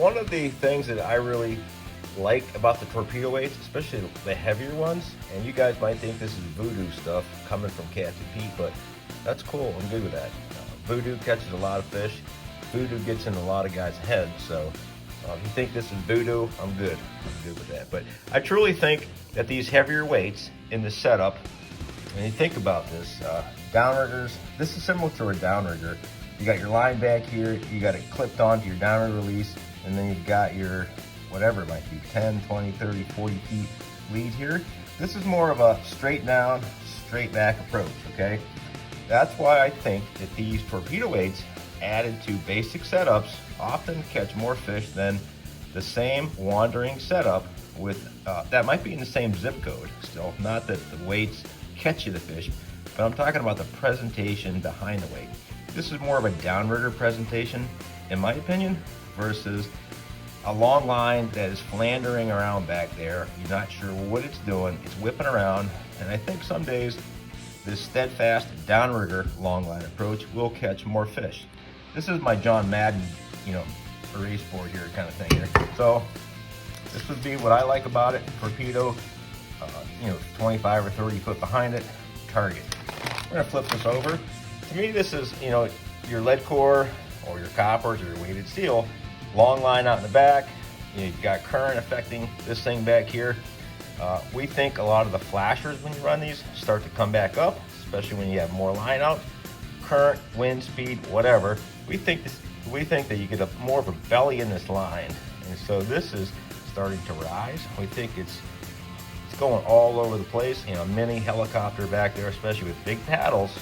one of the things that I really like about the torpedo weights, especially the heavier ones, and you guys might think this is voodoo stuff coming from Cats and Pete, but that's cool. I'm good with that. Voodoo catches a lot of fish. Voodoo gets in a lot of guys' heads, so if you think this is voodoo, I'm good. I'm good with that. But I truly think that these heavier weights in the setup, when you think about this, downriggers, this is similar to a downrigger. You got your line back here, you got it clipped onto your downrigger release, and then you've got your, whatever it might be, 10, 20, 30, 40 feet lead here. This is more of a straight down, straight back approach, okay? That's why I think that these torpedo weights added to basic setups often catch more fish than the same wandering setup with, that might be in the same zip code still. Not that the weights catch you the fish, but I'm talking about the presentation behind the weight. This is more of a downrigger presentation, in my opinion, versus a long line that is flandering around back there. You're not sure what it's doing. It's whipping around, and I think some days this steadfast downrigger long line approach will catch more fish. This is my John Madden, erase board here kind of thing here. So this would be what I like about it. Torpedo, 25 or 30 foot behind it, target. We're gonna flip this over. To me, this is, your lead core or your coppers or your weighted steel, long line out in the back. You've got current affecting this thing back here. We think a lot of the flashers when you run these start to come back up, especially when you have more line out, current, wind speed, whatever. We think that you get more of a belly in this line, and so this is starting to rise. We think it's going all over the place. Mini helicopter back there, especially with big paddles,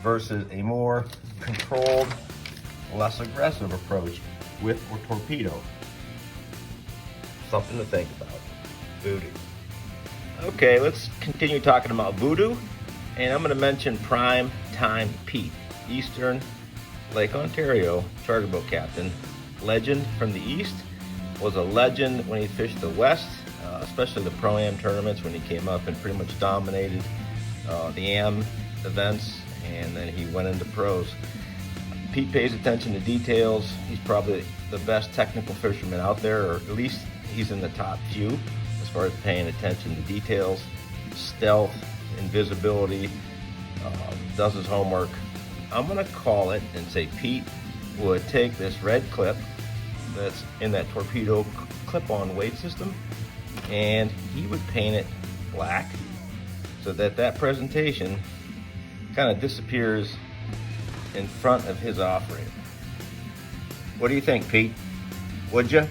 versus a more controlled, less aggressive approach with a torpedo. Something to think about. Voodoo. Okay, let's continue talking about Voodoo, and I'm going to mention Prime Time Pete, Eastern Lake Ontario charter boat captain, legend from the East, was a legend when he fished the West, especially the Pro-Am tournaments when he came up and pretty much dominated the Am events, and then he went into pros. Pete pays attention to details. He's probably the best technical fisherman out there, or at least he's in the top few as far as paying attention to details, stealth, invisibility, does his homework. I'm gonna call it and say Pete would take this red clip that's in that torpedo clip-on weight system, and he would paint it black so that that presentation kind of disappears in front of his offering. What do you think, Pete? Would you?